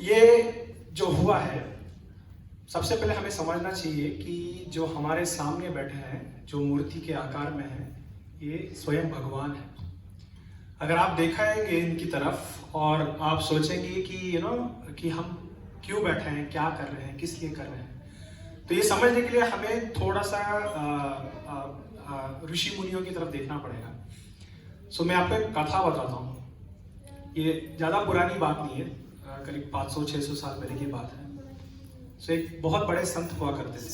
ये जो हुआ है, सबसे पहले हमें समझना चाहिए कि जो हमारे सामने बैठे हैं, जो मूर्ति के आकार में है, ये स्वयं भगवान है। अगर आप देखेंगे इनकी तरफ और आप सोचेंगे कि कि हम क्यों बैठे हैं, क्या कर रहे हैं, किस लिए कर रहे हैं, तो ये समझने के लिए हमें थोड़ा सा ऋषि मुनियों की तरफ देखना पड़ेगा। मैं आपको एक कथा बताता हूँ। ये ज़्यादा पुरानी बात नहीं है, करीब 500-600 साल पहले की बात है। एक बहुत बड़े संत हुआ करते थे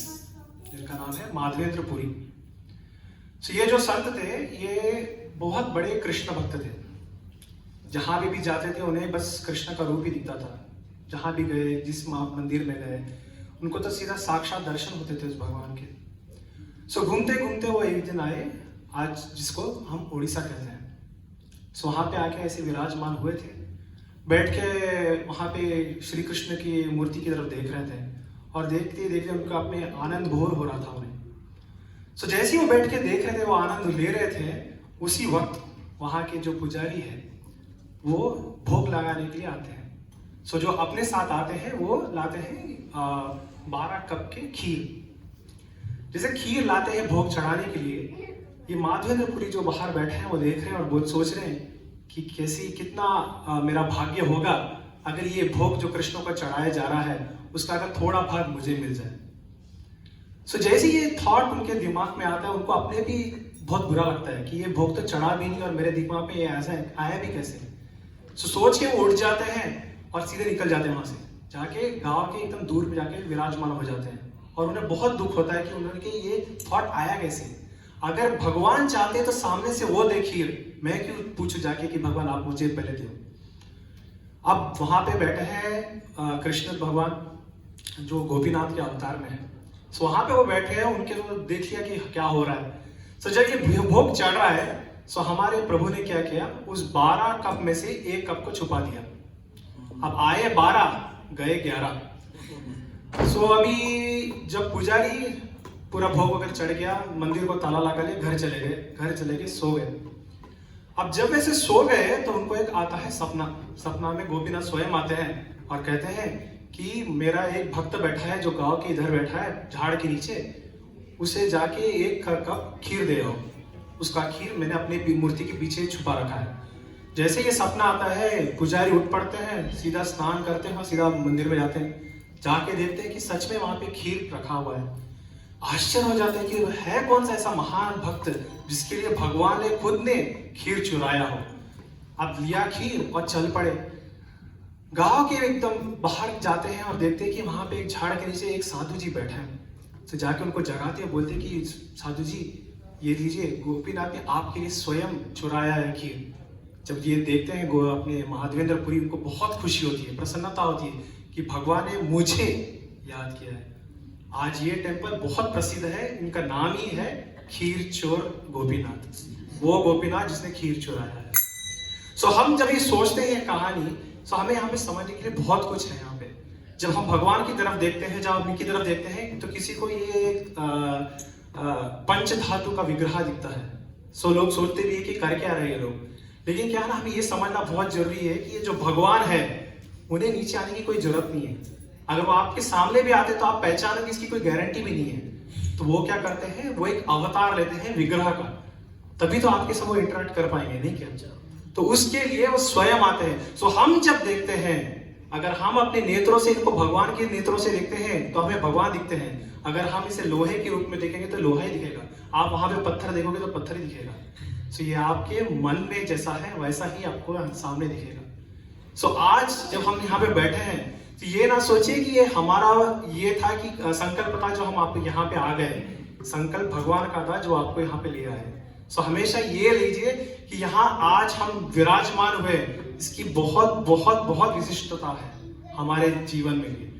जिनका नाम है माधवेंद्रपुरी। ये जो संत थे, ये बहुत बड़े कृष्ण भक्त थे। जहां भी जाते थे उन्हें बस कृष्ण का रूप ही दिखता था। जहां भी गए, जिस मंदिर में गए, उनको तो सीधा साक्षात दर्शन होते थे उस भगवान के। घूमते घूमते वो एक दिन आए, आज जिसको हम उड़ीसा कहते हैं। वहां पे आके ऐसे विराजमान हुए थे, बैठ के वहां पे श्री कृष्ण की मूर्ति की तरफ देख रहे थे और देखते देखते उनका अपने आनंद भोर हो रहा था उन्हें। जैसे ही वो बैठ के देख रहे थे, वो आनंद ले रहे थे, उसी वक्त वहां के जो पुजारी है वो भोग लगाने के लिए आते हैं। जो अपने साथ आते हैं वो लाते हैं 12 कप के खीर। जैसे खीर लाते हैं भोग चढ़ाने के लिए, ये माधवेंद्रपुरी जो बाहर बैठे हैं वो देख रहे हैं और सोच रहे हैं कि कितना मेरा भाग्य होगा अगर ये भोग जो कृष्ण को चढ़ाया जा रहा है उसका अगर थोड़ा भाग मुझे मिल जाए। जैसे ये थॉट उनके दिमाग में आता है, उनको अपने भी बहुत बुरा लगता है कि ये भोग तो चढ़ा भी नहीं और मेरे दिमाग में ये ऐसा आया भी कैसे। सोच के वो उठ जाते हैं और सीधे निकल जाते हैं वहां से, जाके गांव के एकदम दूर में जाके विराजमान हो जाते हैं। और उन्हें बहुत दुख होता है कि उन्होंने ये थॉट आया कैसे। अगर भगवान चाहते तो सामने से वो देखिए, मैं क्यों पूछूं जाके कि भगवान आप मुझे पहले दो। अब वहां पे बैठे हैं कृष्ण भगवान जो गोपीनाथ के अवतार में है। वहां पे वो बैठे हैं, उनके तो देख लिया कि क्या हो रहा है। जब ये भोग चढ़ रहा है, हमारे प्रभु ने क्या किया, उस 12 कप में से एक कप को छुपा दिया। अब आए 12, गए 11। अभी जब पुजारी पूरा भोग वगैरह चढ़ गया, मंदिर को ताला लगा लिया, घर चले गए, सो गए। अब जब वैसे सो गए तो उनको एक आता है सपना में गोपीनाथ स्वयं आते हैं और कहते हैं कि मेरा एक भक्त बैठा है जो गांव के इधर बैठा है झाड़ के नीचे, उसे जाके एक कप खीर दे आओ। उसका खीर मैंने अपने मूर्ति के पीछे छुपा रखा है। जैसे ये सपना आता है, पुजारी उठ पड़ते हैं, सीधा स्नान करते हैं, सीधा मंदिर में जाते हैं। जाके देखते हैं कि सच में वहां पे खीर रखा हुआ है। आश्चर्य हो जाता है कि है कौन सा ऐसा महान भक्त जिसके लिए भगवान ने खुद ने खीर चुराया हो। अब लिया खीर और चल पड़े। गांव के एकदम बाहर जाते हैं और देखते हैं कि वहां पे एक झाड़ के नीचे एक साधु जी बैठे हैं। तो जाके उनको जगाते हैं, बोलते कि साधु जी ये लीजिए, गोपीनाथ ने आपके लिए स्वयं चुराया है खीर। जब ये देखते हैं अपने माधवेंद्रपुरी, उनको बहुत खुशी होती है, प्रसन्नता होती है कि भगवान ने मुझे याद किया है। आज ये टेम्पल बहुत प्रसिद्ध है, इनका नाम ही है खीर चोर गोपीनाथ, वो गोपीनाथ जिसने खीर चुराया है। हम जब ये सोचते हैं कहानी, हमें यहाँ पे समझने के लिए बहुत कुछ है। यहाँ पे जब हम भगवान की तरफ देखते हैं, जब उनकी तरफ देखते हैं, तो किसी को ये पंच धातु का विग्रह दिखता है। लोग सोचते भी है कि कर क्या रहे हैं लोग, लेकिन क्या ना, हमें ये समझना बहुत जरूरी है कि ये जो भगवान है उन्हें नीचे आने की कोई जरूरत नहीं है। अगर वो आपके सामने भी आते तो आप पहचानेंगे, इसकी कोई गारंटी भी नहीं है। तो वो क्या करते हैं, वो एक अवतार लेते हैं विग्रह का, तभी तो आपके साथ वो इंटरेक्ट कर पाएंगे, नहीं क्या। तो उसके लिए वो स्वयं आते हैं। हम जब देखते हैं, अगर हम अपने नेत्रों से इनको भगवान के नेत्रों से देखते हैं तो हमें भगवान दिखते हैं। अगर हम इसे लोहे के रूप में देखेंगे तो लोहा ही दिखेगा। आप वहां पे पत्थर देखोगे तो पत्थर ही दिखेगा। ये आपके मन में जैसा है वैसा ही आपको सामने दिखेगा। आज जब हम यहाँ पे बैठे हैं तो ये ना सोचिए कि ये हमारा ये था कि संकल्प था जो हम आप यहाँ पे आ गए। संकल्प भगवान का था जो आपको यहाँ पे ले आए। हमेशा ये लीजिए कि यहाँ आज हम विराजमान हुए, इसकी बहुत बहुत बहुत विशिष्टता है हमारे जीवन में भी।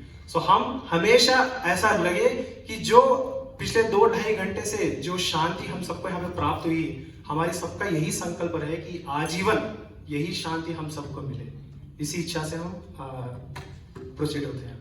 हम हमेशा ऐसा लगे कि जो पिछले 2-2.5 घंटे से जो शांति हम सबको यहाँ पे प्राप्त हुई, हमारी सबका यही संकल्प रहे कि आजीवन यही शांति हम सबको मिले। इसी इच्छा से हम प्रोसीड होते हैं।